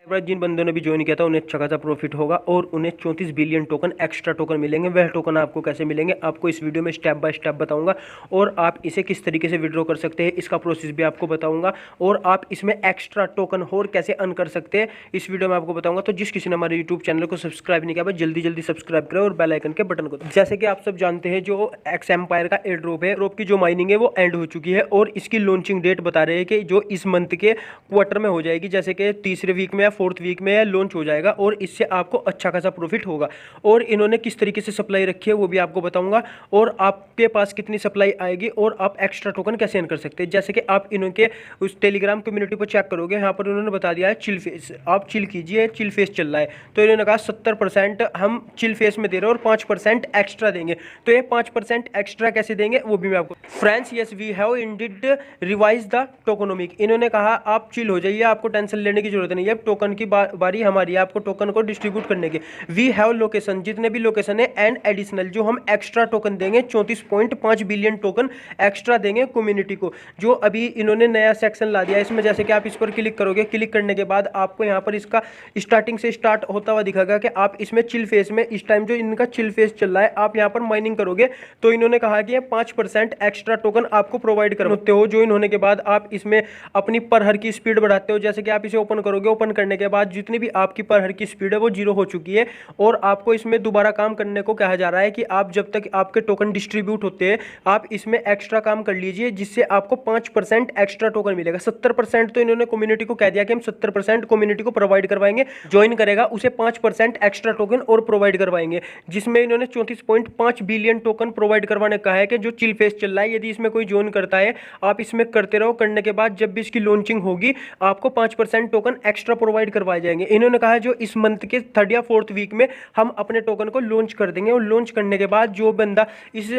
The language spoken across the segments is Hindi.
जिन बंदों ने भी ज्वाइन किया था उन्हें अच्छा खासा प्रॉफिट होगा और उन्हें 34 बिलियन टोकन एक्स्ट्रा टोकन मिलेंगे। वह टोकन आपको कैसे मिलेंगे आपको इस वीडियो में स्टेप बाय स्टेप बताऊंगा और आप इसे किस तरीके से विड्रॉ कर सकते हैं इसका प्रोसेस भी आपको बताऊंगा और आप इसमें एक्स्ट्रा टोकन और कैसे अर्न कर सकते हैं इस वीडियो में आपको बताऊंगा। तो जिस किसी ने हमारे यूट्यूब चैनल को सब्सक्राइब नहीं किया जल्दी जल्दी सब्सक्राइब करें और बेल आइकन के बटन को। जैसे कि आप सब जानते हैं जो एक्स एम्पायर का एयर ड्रॉप है, ड्रॉप की जो माइनिंग है वो एंड हो चुकी है और इसकी लॉन्चिंग डेट बता रहे हैं कि जो इस मंथ के क्वार्टर में हो जाएगी, जैसे कि तीसरे वीक में या फोर्थ वीक में लॉन्च हो जाएगा और इससे आपको अच्छा खासा प्रॉफिट होगा। और इन्होंने किस तरीके से सप्लाई रखी है वो भी आपको बताऊंगा और आपके पास कितनी सप्लाई आएगी और आप एक्स्ट्रा टोकन कैसे अर्न कर सकते हैं। जैसे कि आप इनके उस टेलीग्राम कम्युनिटी पर चेक करोगे, यहाँ पर उन्होंने बता दिया है चिल फेस, आप चिल कीजिए, चिल फेस चल रहा है। तो इन्होंने कहा 70% हम चिल फेस में दे रहे हैं और 5% एक्स्ट्रा देंगे। तो ये 5% एक्स्ट्रा कैसे देंगे वो भी मैं आपको। Friends yes we have indeed revise the tokenomic. इन्होंने कहा आप चिल हो जाइए, आपको टेंशन लेने की जरूरत नहीं है, टोकन की बारी हमारी है आपको टोकन को डिस्ट्रीब्यूट करने की। वी हैव लोकेशन, जितने भी लोकेशन है एंड एडिशनल जो हम एक्स्ट्रा टोकन देंगे 34.5 बिलियन टोकन एक्स्ट्रा देंगे कम्युनिटी को। जो अभी इन्होंने नया सेक्शन ला दिया है इसमें, जैसे कि आप इस पर क्लिक करोगे, क्लिक करने के बाद आपको यहाँ पर इसका स्टार्टिंग से स्टार्ट होता हुआ दिखेगा कि आप इसमें चिल फेस में इस टाइम जो इनका चिल फेस चल रहा है आप यहाँ पर माइनिंग करोगे तो इन्होंने कहा कि 5% एक्स्ट्रा टोकन आपको प्रोवाइड करते हो। जो इन्होंने के बाद आप इसमें अपनी पर हर की स्पीड बढ़ाते हो। जैसे कि आप इसे ओपन करोगे, ओपन करने के बाद जितनी भी आपकी पर हर की स्पीड है वो 0 हो चुकी है और आपको इसमें दोबारा काम करने को कहा जा रहा है कि आप जब तक आपके टोकन डिस्ट्रीब्यूट होते हैं आप इसमें एक्स्ट्रा काम कर लीजिए जिससे आपको 5% एक्स्ट्रा टोकन मिलेगा। 70% तो इन्होंने कम्युनिटी को कह दिया कि हम 70% कम्युनिटी को प्रोवाइड करवाएंगे, ज्वाइन करेगा उसे 5% एक्स्ट्रा टोकन और प्रोवाइड करवाएंगे, जिसमें इन्होंने 34.5 बिलियन टोकन प्रोवाइड करवाने कहा है कि जो चिल फेस चल रहा है यदि इसमें कोई ज्वाइन करता है आप इसमें करते रहो, करने के बाद जब भी इसकी लॉन्चिंग होगी आपको 5% टोकन एक्स्ट्रा प्रोवाइड करवाए जाएंगे। इन्होंने कहा जो इस मंथ के थर्ड या फोर्थ वीक में हम अपने टोकन को लॉन्च कर देंगे और लॉन्च करने के बाद जो बंदा इस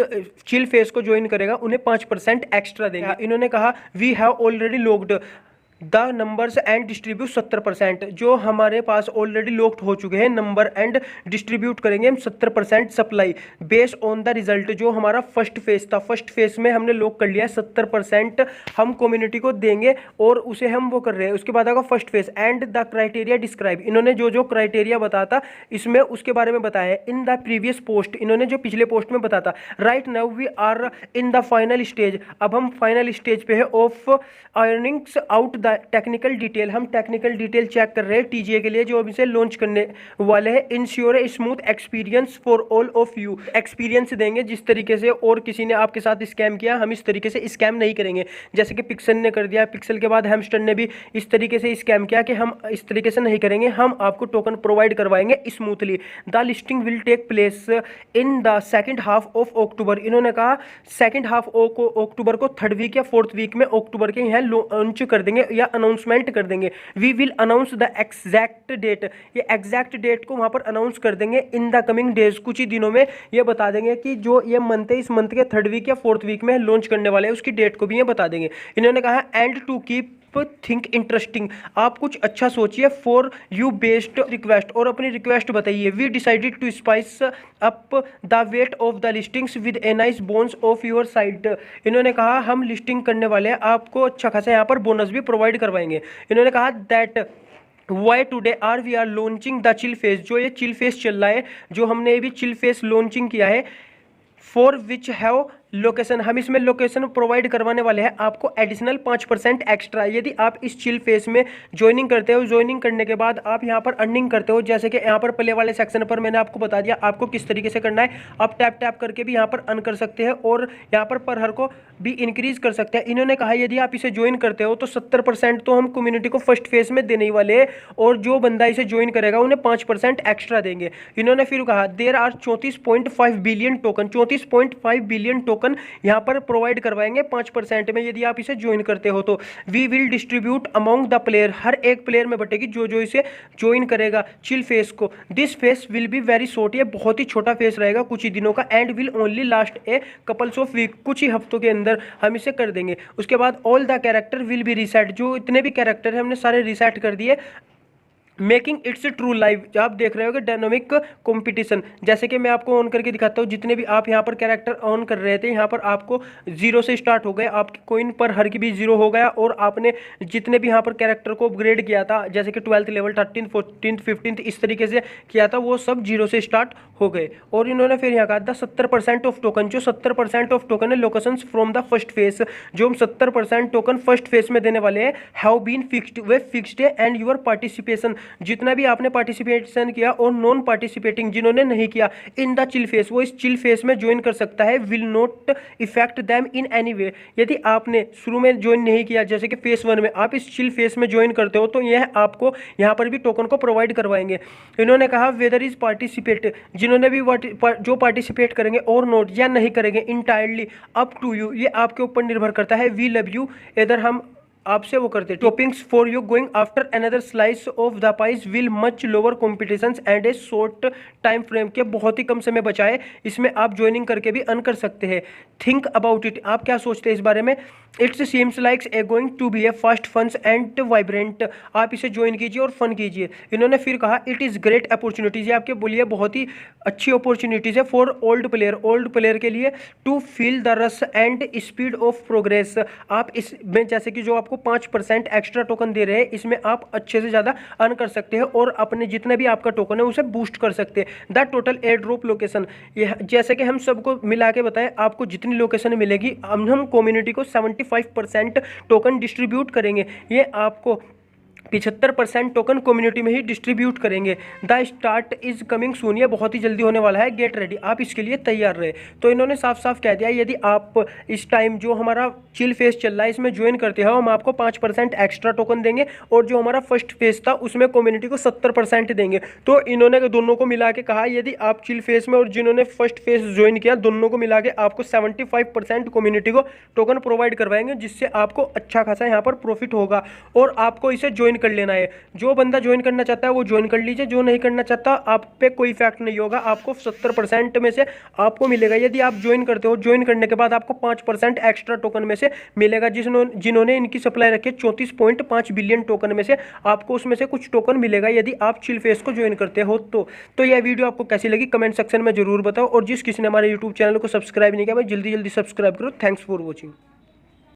चिल फेस को ज्वाइन करेगा उन्हें 5% एक्स्ट्रा देंगे। इन्होंने कहा we have already locked the numbers and distribute 70%, जो हमारे पास ऑलरेडी लॉक्ड हो चुके हैं नंबर एंड डिस्ट्रीब्यूट करेंगे हम 70% supply based on the result. जो हमारा फर्स्ट फेज था, फर्स्ट फेज में हमने लॉक कर लिया 70% हम कम्युनिटी को देंगे और उसे हम वो कर रहे हैं। उसके बाद आएगा first phase and the criteria describe. इन्होंने जो जो क्राइटेरिया बताता इसमें उसके बारे में बताया है इन द प्रीवियस पोस्ट। इन्होंने जो पिछले पोस्ट में बताता right now we are in the final stage, अब हम फाइनल स्टेज पे है of earnings out the technical detail. हम टेक्निकल डिटेल चेक कर रहे हैं टीजीए के लिए जो अभी से लॉन्च करने वाले हैं। Ensure a smooth experience for all of you, experience देंगे जिस तरीके से और किसी ने आपके साथ स्कैम किया हम इस तरीके से स्कैम नहीं करेंगे। जैसे कि पिक्सल ने कर दिया, पिक्सल के बाद हैमस्टर ने भी इस तरीके से स्कैम किया कि हम इस तरीके से नहीं करेंगे, हम आपको टोकन प्रोवाइड करवाएंगे smoothly. The listing will take place in the second half of October. इन्होंने कहा सेकेंड हाफ अक्टूबर को, थर्ड वीक या फोर्थ वीक में अक्टूबर के यहाँ लॉन्च कर देंगे या अनाउंसमेंट कर देंगे। We will announce the exact date, ये एग्जैक्ट डेट को वहां पर अनाउंस कर देंगे इन द कमिंग डेज। कुछ ही दिनों में ये बता देंगे कि जो ये मंथ है इस मंथ के थर्ड वीक या फोर्थ वीक में लॉन्च करने वाले हैं उसकी डेट को भी ये बता देंगे। इन्होंने कहा and to keep think interesting, आप कुछ अच्छा सोचिए फॉर यू बेस्ड रिक्वेस्ट, और अपनी रिक्वेस्ट बताइए। We decided to spice up the wait of the listings with a nice bonus of your side. इन्होंने कहा हम लिस्टिंग करने वाले हैं, आपको अच्छा खासा यहाँ पर बोनस भी प्रोवाइड करवाएंगे। इन्होंने कहा that why today are we are launching the chill phase, जो ये चिल फेस चल रहा है, जो हमने अभी चिल फेस लॉन्चिंग किया है फॉर विच हैव लोकेशन, हम इसमें लोकेशन प्रोवाइड करवाने वाले हैं आपको एडिशनल 5% एक्स्ट्रा। यदि आप इस चिल फेस में ज्वाइनिंग करते हो, ज्वाइनिंग करने के बाद आप यहाँ पर अर्निंग करते हो, जैसे कि यहाँ पर प्ले वाले सेक्शन पर मैंने आपको बता दिया आपको किस तरीके से करना है। आप टैप टैप करके भी यहाँ पर अर्न कर सकते हैं और यहाँ पर हर को भी इंक्रीज कर सकते हैं। इन्होंने कहा यदि आप इसे ज्वाइन करते हो तो 70% तो हम कम्युनिटी को फर्स्ट फेज में देने ही वाले हैं और जो बंदा इसे ज्वाइन करेगा उन्हें 5% एक्स्ट्रा देंगे। इन्होंने फिर कहा there are 34.5 billion token, 34.5 billion token यहाँ पर प्रोवाइड करवाएंगे 5% में यदि आप इसे ज्वाइन करते हो तो। We will distribute among the player, हर एक प्लेयर में बटेगी जो जो इसे ज्वाइन करेगा चिल फेस को। This phase will be very short, ये बहुत ही छोटा फेस रहेगा कुछ ही दिनों का, and will only last a couples of week, कुछ ही हफ्तों के अंदर हम इसे कर देंगे। उसके बाद all the character will be reset, जो इतने भी कैरेक्टर हैं हमने सारे रीसेट कर दिए मेकिंग इट्स ट्रू लाइव। आप देख रहे हो कि डायनामिक कंपटीशन, जैसे कि मैं आपको ऑन करके दिखाता हूँ। जितने भी आप यहाँ पर कैरेक्टर ऑन कर रहे थे, यहाँ पर आपको जीरो से स्टार्ट हो गए, आपके कॉइन पर हर की भी जीरो हो गया, और आपने जितने भी यहाँ पर कैरेक्टर को अपग्रेड किया था, जैसे कि 12th level, 13th 14th 15th इस तरीके से किया था, वो सब जीरो से स्टार्ट हो गए। और इन्होंने फिर यहाँ कहा था 70% ऑफ टोकन, जो 70% ऑफ टोकन है locations from the first phase, जो हम 70% टोकन फर्स्ट फेज में देने वाले हैं, हैव बीन फिक्स्ड, वे फिक्स्ड है, एंड यूर पार्टिसिपेशन, जितना भी आपने पार्टिसिपेशन किया और नॉन पार्टिसिपेटिंग जिन्होंने नहीं किया, इन द चिल फेस, वो इस चिल फेस में ज्वाइन कर सकता है, will not effect them in any way. यदि आपने शुरू में ज्वाइन नहीं किया, जैसे कि फेस 1 में आप इस चिल फेस में ज्वाइन करते हो, तो यह आपको यहाँ पर भी टोकन को प्रोवाइड करवाएंगे। इन्होंने कहा वेदर इज पार्टिसिपेट, जिन्होंने भी जो पार्टिसिपेट करेंगे और नोट या नहीं करेंगे, इंटायरली अप टू यू, ये आपके ऊपर निर्भर करता है। वी लव यू, इधर हम आपसे वो करते toppings for you going after another slice of the price will much lower competitions and A short time frame के, बहुत ही कम समय बचाए, इसमें आप ज्वाइनिंग करके भी अर्न कर सकते हैं। थिंक अबाउट इट, आप क्या सोचते हैं इस बारे में? It's seems likes a going to be a fast funs and vibrant, आप इसे ज्वाइन कीजिए और फन कीजिए। इन्होंने फिर कहा इट इज़ ग्रेट अपॉर्चुनिटीज़, ये आपके बोलिए बहुत ही अच्छी अपॉर्चुनिटीज़ है फॉर ओल्ड प्लेयर के लिए, टू फील द रस एंड स्पीड ऑफ प्रोग्रेस। आप इसमें जैसे कि जो आपको 5% एक्स्ट्रा टोकन दे रहे हैं, इसमें आप अच्छे से ज़्यादा अर्न कर सकते हैं और अपने जितना भी आपका टोकन है उसे बूस्ट कर सकते हैं। The total air drop location, ये जैसे कि हम सबको मिला के बताएं, आपको जितनी लोकेशन मिलेगी, हम कम्युनिटी को 75% टोकन डिस्ट्रीब्यूट करेंगे। ये आपको 75% टोकन कम्युनिटी में ही डिस्ट्रीब्यूट करेंगे। The start is coming soon, ये बहुत ही जल्दी होने वाला है, गेट रेडी, आप इसके लिए तैयार रहे। तो इन्होंने साफ साफ कह दिया, यदि आप इस टाइम जो हमारा चिल फेस चल रहा है इसमें ज्वाइन करते हो, हम आपको 5% एक्स्ट्रा टोकन देंगे, और जो हमारा फर्स्ट फेस था उसमें कम्युनिटी को 70% देंगे। तो इन्होंने दोनों को मिला के कहा, यदि आप चिल फेस में और जिन्होंने फर्स्ट फेस ज्वाइन किया, दोनों को मिला के आपको 75% कम्युनिटी को टोकन प्रोवाइड करवाएंगे, जिससे आपको अच्छा खासा यहाँ पर प्रॉफिट होगा, और आपको इसे ज्वाइन कर लेना है। जो बंदा ज्वाइन करना चाहता है वो ज्वाइन कर लीजिए, जो नहीं करना चाहता आप पे कोई इफेक्ट नहीं होगा, आपको 70% में से आपको मिलेगा। यदि आप ज्वाइन करते हो, ज्वाइन करने के बाद आपको 5% एक्स्ट्रा टोकन में से मिलेगा, जिन्होंने इनकी सप्लाई रखी है 34.5 बिलियन टोकन में से, आपको उसमें से कुछ टोकन मिलेगा यदि आप चिल फेस को ज्वाइन करते हो। तो यह वीडियो आपको कैसी लगी कमेंट सेक्शन में जरूर बताओ, और जिस किसी ने हमारे यूट्यूब चैनल को सब्सक्राइब नहीं किया, भाई जल्दी सब्सक्राइब करो। Thanks for watching.